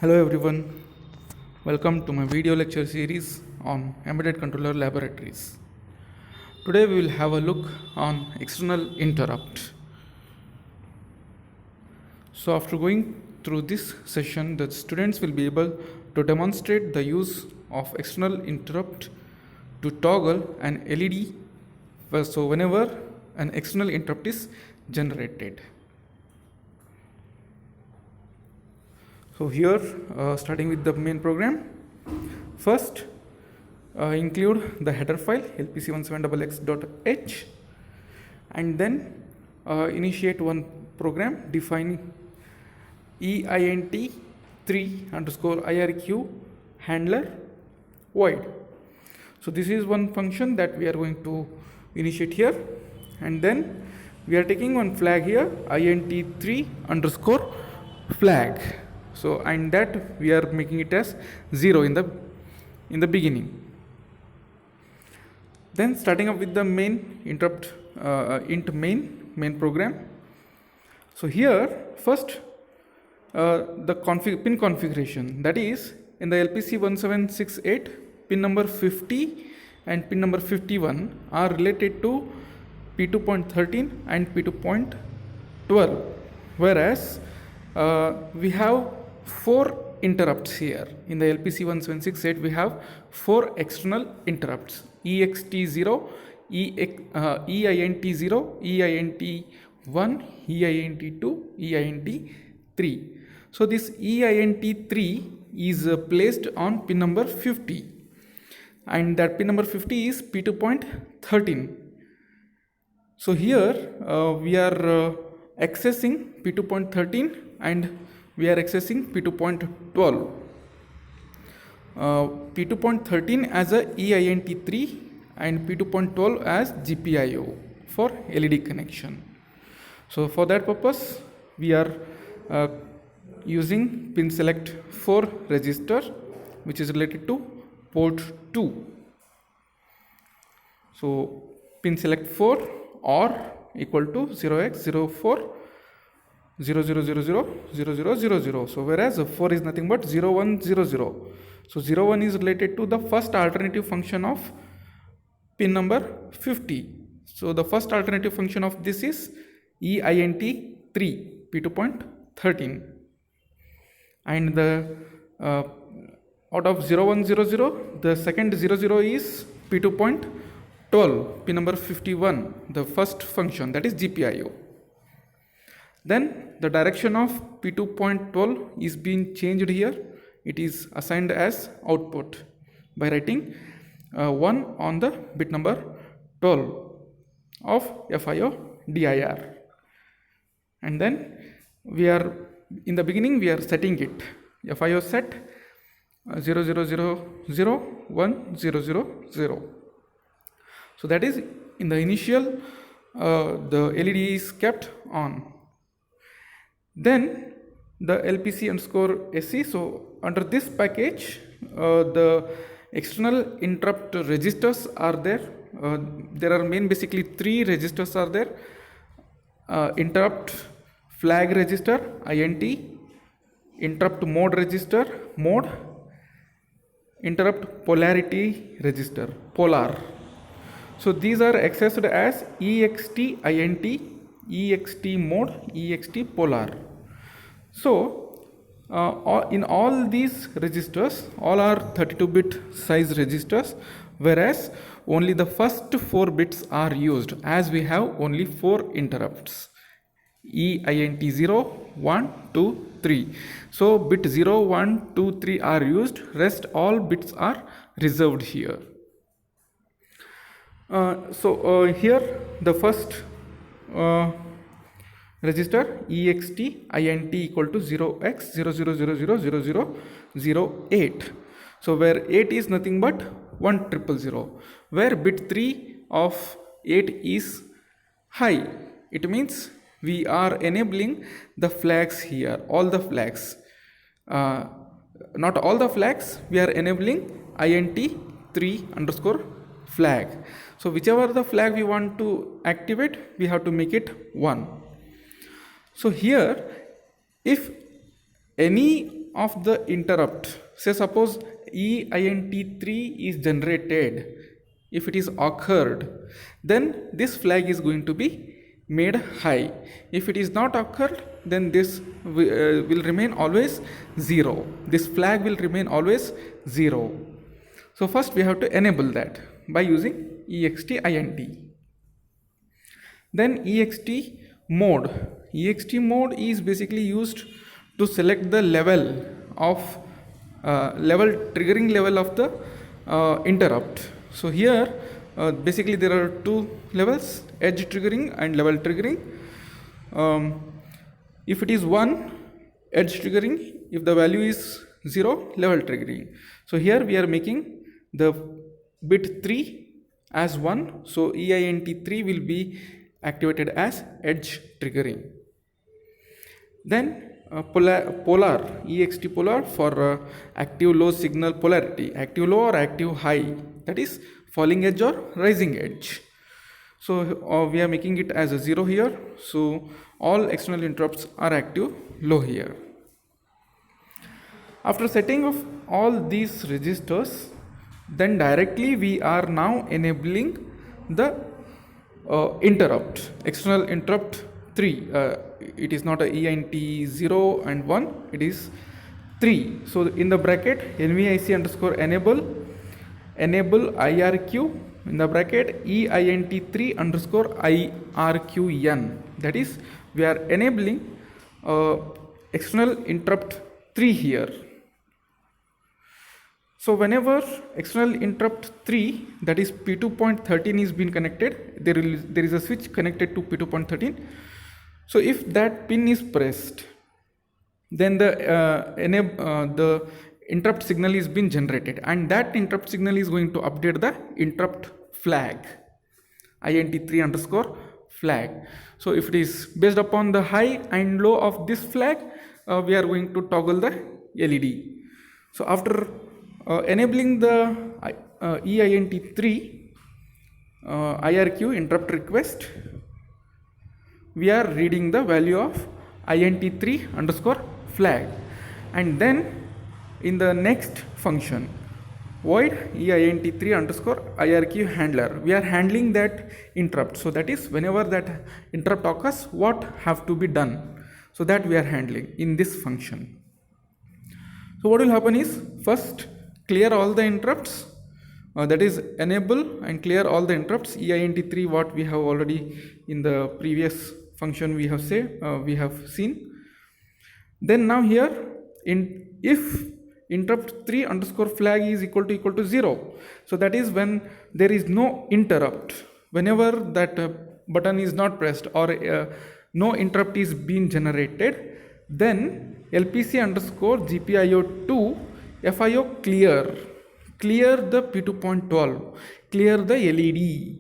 Hello everyone, welcome to my video lecture series on embedded controller laboratories. Today we will have a look on external interrupt. So after going through this session, the students will be able to demonstrate the use of external interrupt to toggle an LED. So whenever an external interrupt is generated. So here, starting with the main program, first include the header file lpc17xx.h, and then initiate one program define EINT3_IRQ handler void. So this is one function that we are going to initiate here, and then we are taking one flag here INT3_flag. So and that we are making it as 0 in the beginning. Then starting up with the main interrupt int main program. So here first the pin configuration, that is in the LPC1768 pin number 50 and pin number 51 are related to P2.13 and P2.12, whereas we have 4 interrupts here. In the LPC1768 we have 4 external interrupts: EXT0, EINT0, EINT1, EINT2, EINT3. So this EINT3 is placed on pin number 50, and that pin number 50 is P2.13. So here we are accessing P2.13 and we are accessing P2.12. P2.13 as a EINT3 and P2.12 as GPIO for LED connection. So for that purpose we are using pin select 4 register, which is related to port 2. So pin select 4 or equal to 0x04 00000000. So whereas 4 is nothing but 0100. So 01 is related to the first alternative function of pin number 50. So the first alternative function of this is EINT3 P2.13, and the out of 0100 the second 00 is P2.12 pin number 51, the first function, that is GPIO. Then the direction of P2.12 is being changed here. It is assigned as output by writing 1 on the bit number 12 of FIO DIR. And then we are in the beginning we are setting it FIO set 00001000. So that is in the initial the LED is kept on. Then the LPC_SC. So under this package the external interrupt registers are there. There are basically 3 registers are there: interrupt flag register INT, interrupt mode register mode, interrupt polarity register polar. So these are accessed as EXT INT, EXT mode, EXT polar. So in all these registers, all are 32-bit size registers, whereas only the first 4 bits are used, as we have only 4 interrupts: EINT0, 1, 2, 3. So bit 0, 1, 2, 3 are used, rest all bits are reserved here. Here the first register EXT INT equal to 0x00000008. So where 8 is nothing but 1000, where bit 3 of 8 is high. It means we are enabling the flags here, all the flags, not all the flags, we are enabling INT3_flag. So whichever the flag we want to activate, we have to make it 1. So here if any of the interrupt, say suppose EINT3 is generated, if it is occurred, then this flag is going to be made high. If it is not occurred, then this will remain always 0. This flag will remain always 0. So first we have to enable that by using EXTINT. Then EXT mode. EXT mode is basically used to select the level of triggering level of the interrupt. So here basically there are two levels, edge triggering and level triggering. If it is 1, edge triggering; if the value is 0, level triggering. So here we are making the bit 3 as 1, so EINT3 will be activated as edge triggering. Then polar, EXT polar for active low signal polarity, active low or active high, that is falling edge or rising edge. So we are making it as a 0 here, so all external interrupts are active low here. After setting of all these registers, then directly we are now enabling the interrupt, external interrupt 3. It is not a EINT 0 and 1, it is 3. So in the bracket NVIC underscore enable IRQ, in the bracket EINT3 underscore IRQN, that is we are enabling external interrupt 3 here. So whenever external interrupt 3, that is P2.13 is being connected, there is a switch connected to P2.13. So if that pin is pressed, then the interrupt signal is being generated, and that interrupt signal is going to update the interrupt flag, INT3 underscore flag. So if it is based upon the high and low of this flag, we are going to toggle the LED. So after enabling the EINT3 IRQ interrupt request, we are reading the value of INT3 underscore flag, and then in the next function void EINT3 underscore IRQ handler, we are handling that interrupt. So that is whenever that interrupt occurs, what have to be done, so that we are handling in this function. So what will happen is, first clear all the interrupts, that is enable and clear all the interrupts. EINT3 what we have already in the previous function we have seen. Then now here if interrupt 3 underscore flag is equal to 0, so that is when there is no interrupt, whenever that button is not pressed or no interrupt is being generated, then LPC underscore GPIO2 FIO clear the P2.12, clear the LED,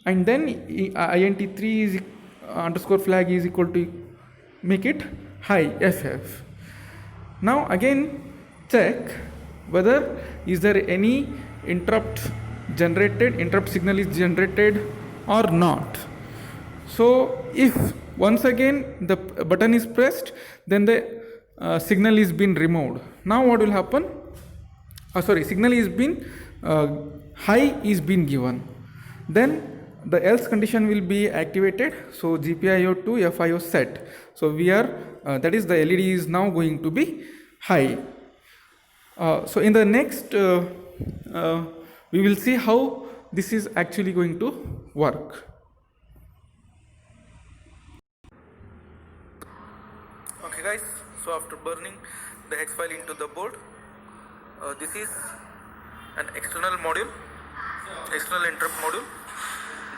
and then INT3 is underscore flag is equal to, make it high FF. Now again check whether is there any interrupt signal is generated or not. So if once again the button is pressed, then the signal is being removed. Now what will happen? Signal is being high is being given, then the else condition will be activated. So GPIO2 FIO set. So we are that is the LED is now going to be high. So in the next we will see how this is actually going to work. Okay guys, so after burning the hex file into the board, this is an external module, external interrupt module.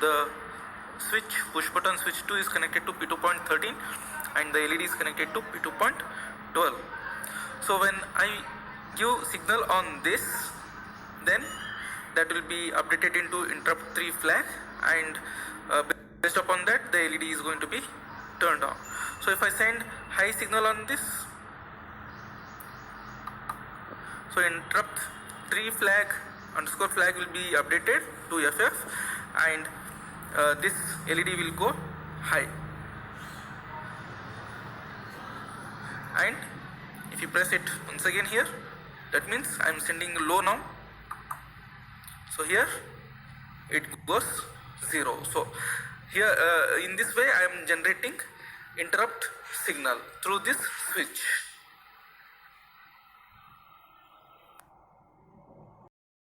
The switch, push button switch 2 is connected to P2.13 and the LED is connected to P2.12. So when I give signal on this, then that will be updated into interrupt 3 flag, and based upon that the LED is going to be turned on. So if I send high signal on this, so interrupt 3 flag underscore flag will be updated to FF, and this LED will go high, and If you press it once again here, that means I am sending low now. So here it goes 0. So here in this way I am generating interrupt signal through this switch.